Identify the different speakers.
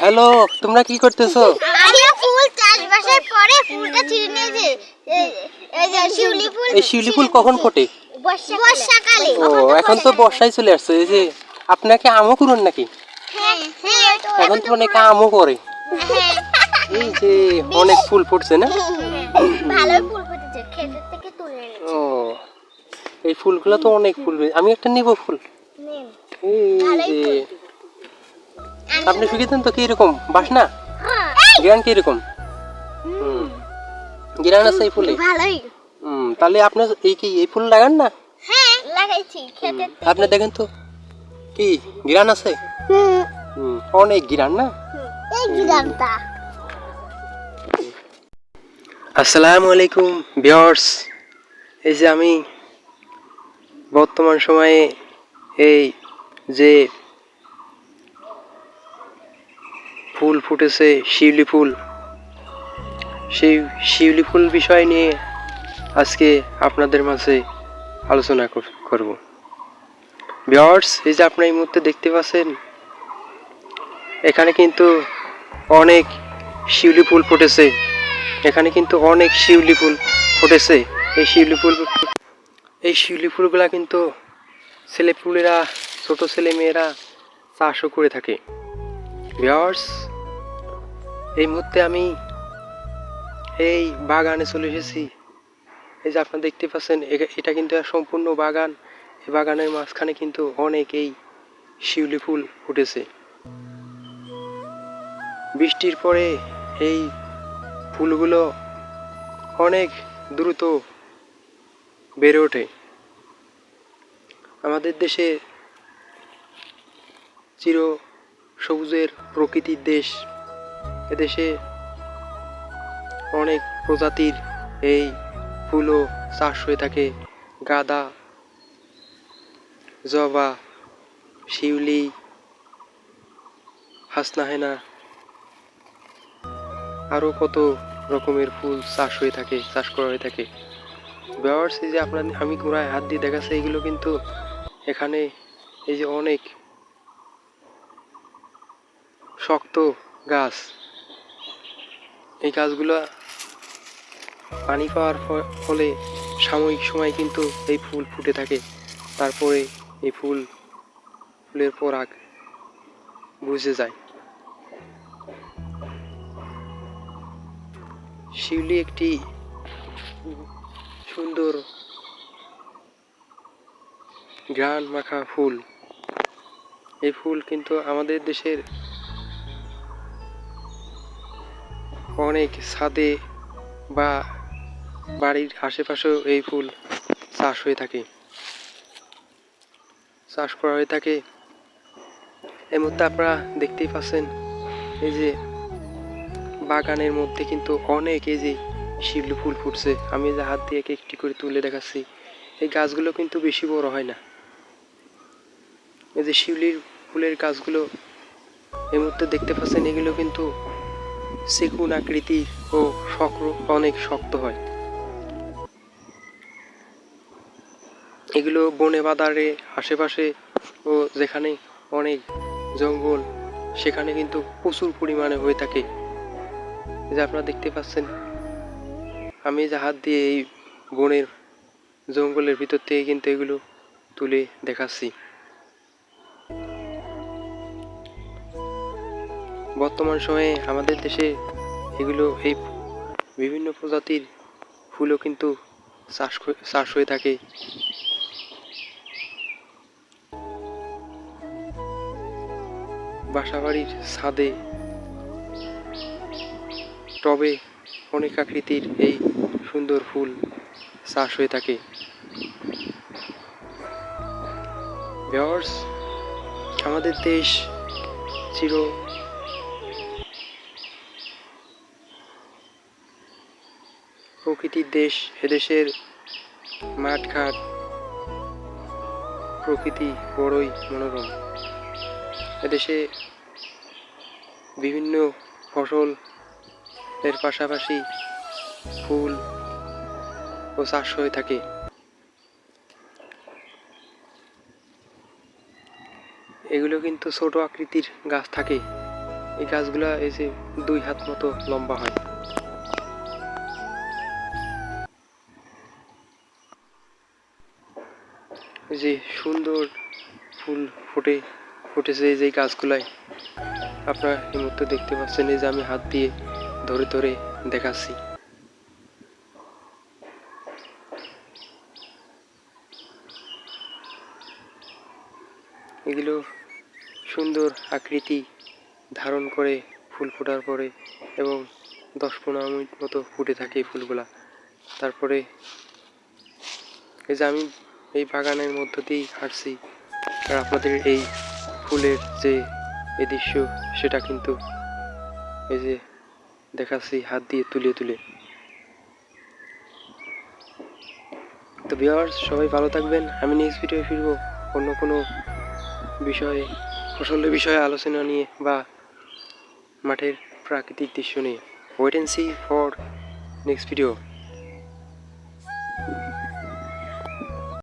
Speaker 1: Hello, তোমরা কি করতেছো?
Speaker 2: আমরা ফুল চাষবাসের পরে ফুলটা ছিঁড়ে নিয়েছি। এই যে শিউলি ফুল।
Speaker 1: এই শিউলি ফুল কখন ফোটে?
Speaker 2: বর্ষাকালে।
Speaker 1: ও, এখন তো বর্ষায় চলে আসছে। এই যে আপনাকে আমও করুন নাকি?
Speaker 2: হ্যাঁ হ্যাঁ,
Speaker 1: এখন তো অনেকে আমও করে।
Speaker 2: হ্যাঁ,
Speaker 1: এই যে অনেক ফুল ফুটছে না?
Speaker 2: ভালোই ফুল ফুটেছে, ক্ষেতের থেকে তুলে এনেছি।
Speaker 1: ও, এই ফুলগুলো তো অনেক ফুল। আমি একটা নিব ফুল।
Speaker 2: নেন,
Speaker 1: এই
Speaker 2: ভালোই
Speaker 1: যে
Speaker 2: ফুল।
Speaker 1: আপনি শুকিয়েছেন তো কিরকম বাসনা?
Speaker 2: হ্যাঁ,
Speaker 1: গ্রান কিরকম? গ্রান আছে এই ফুলে?
Speaker 2: ভালোই।
Speaker 1: তাহলে আপনার এই ফুল লাগান না?
Speaker 2: হ্যাঁ, লাগাইছি ক্ষেতের থেকে।
Speaker 1: আপনি দেখেন তো কি গ্রান আছে? অনেক গ্রান না?
Speaker 2: এই গ্রামটা।
Speaker 1: আসসালামু আলাইকুম ভিউয়ার্স। এই যে আমি বর্তমান সময়ে এই যে ফুল ফুটেছে শিউলি ফুল, সেই শিউলি ফুল বিষয় নিয়ে আজকে আপনাদের মাঝে আলোচনা করব। ভিউয়ার্স, এই যে আপনারা এই মুহূর্তে দেখতে পাচ্ছেন, এখানে কিন্তু অনেক শিউলি ফুল ফুটেছে। এখানে কিন্তু অনেক শিউলি ফুল ফুটেছে। এই শিউলি ফুলগুলা কিন্তু ছেলেপুলেরা, ছোট ছেলে মেয়েরা চাষও করে থাকে। ভিউয়ার্স, এই মুহূর্তে আমি এই বাগানে চলে এসেছি। এই যে আপনারা দেখতে পাচ্ছেন, এটা কিন্তু সম্পূর্ণ বাগান। এই বাগানের মাঝখানে কিন্তু অনেক এই শিউলি ফুল ফুটেছে। বৃষ্টির পরে এই ফুলগুলো অনেক দ্রুত বেড়ে ওঠে। আমাদের দেশে চির সবুজের প্রকৃতির দেশ। এদেশে অনেক প্রজাতির এই ফুলও চাষ হয়ে থাকে। গাঁদা, জবা, শিউলি, হাসনাহেনা, আরও কত রকমের ফুল চাষ করা হয়ে থাকে। ভিউয়ার্স, এই যে আমি গোড়ায় হাত দিয়ে দেখাচ্ছি, এগুলো কিন্তু এখানে এই যে অনেক শক্ত গাছ। এই গাছগুলো পানি পাওয়ার ফলে সাময়িক সময় কিন্তু এই ফুল ফুটে থাকে। তারপরে এই ফুলের পরাগ বুঝে যায়। শিউলি একটি সুন্দর ঘ্রাণ মাখা ফুল। এই ফুল কিন্তু আমাদের দেশের অনেক ছাদে বা বাড়ির আশেপাশেও এই ফুল চাষ করা হয়ে থাকে। এই মুহূর্তে আপনারা দেখতেই পাচ্ছেন, এই যে বাগানের মধ্যে কিন্তু অনেক এই যে শিউলি ফুল ফুটছে। আমি যে হাত দিয়ে একটি করে তুলে দেখাচ্ছি, এই গাছগুলো কিন্তু বেশি বড় হয় না। এই যে শিউলির ফুলের গাছগুলো এই মুহূর্তে দেখতে পাচ্ছেন, এগুলো কিন্তু সেগুন আকৃতি ও অনেক শক্ত হয়। এগুলো বনে বাদারে আশেপাশে ও যেখানে অনেক জঙ্গল, সেখানে কিন্তু প্রচুর পরিমাণে হয়ে থাকে। এই যে আপনারা দেখতে পাচ্ছেন, আমি যে হাত দিয়ে এই বনের জঙ্গলের ভিতর থেকে কিন্তু এগুলো তুলে দেখাচ্ছি। বর্তমান সময়ে আমাদের দেশে এই বিভিন্ন প্রজাতির ফুলও কিন্তু চাষ হয়ে থাকে। বাসাবাড়ির ছাদে, টবে অনেক আকৃতির এই সুন্দর ফুল চাষ হয়ে থাকে। ভিউয়ার্স, আমাদের দেশ চির প্রকৃতির দেশ। এদেশের মাঠঘাট প্রকৃতি বড়ই মনোরম। এদেশে বিভিন্ন ফসল এর পাশাপাশি ফুল ও চাষ হয়ে থাকে। এগুলো কিন্তু ছোট আকৃতির গাছ থাকে। এই গাছগুলা এই যে 2 হাত মতো লম্বা হয়। এই যে সুন্দর ফুল ফুটেছে এই যে গাছগুলাই আপনারা এই মুহূর্তে দেখতে পাচ্ছেন। এই যে আমি হাত দিয়ে ধরে ধরে দেখাচ্ছি। এগুলো সুন্দর আকৃতি ধারণ করে ফুল ফোটার পরে এবং 10-15 মিনিট মতো ফুটে থাকে এই ফুলগুলা। তারপরে এই যে আমি এই বাগানের মধ্য দিয়েই হাঁটছি আর আপনাদের এই ফুলের যে এই দৃশ্য সেটা কিন্তু এই যে দেখাচ্ছি হাত দিয়ে তুলে তুলে। তো ভিউয়ার্স, সবাই ভালো থাকবেন। আমি নেক্সট ভিডিও ফিরবো অন্য কোনো বিষয়ে, ফসলের বিষয়ে আলোচনা নিয়ে বা মাঠের প্রাকৃতিক দৃশ্য নিয়ে। Wait and see for next video.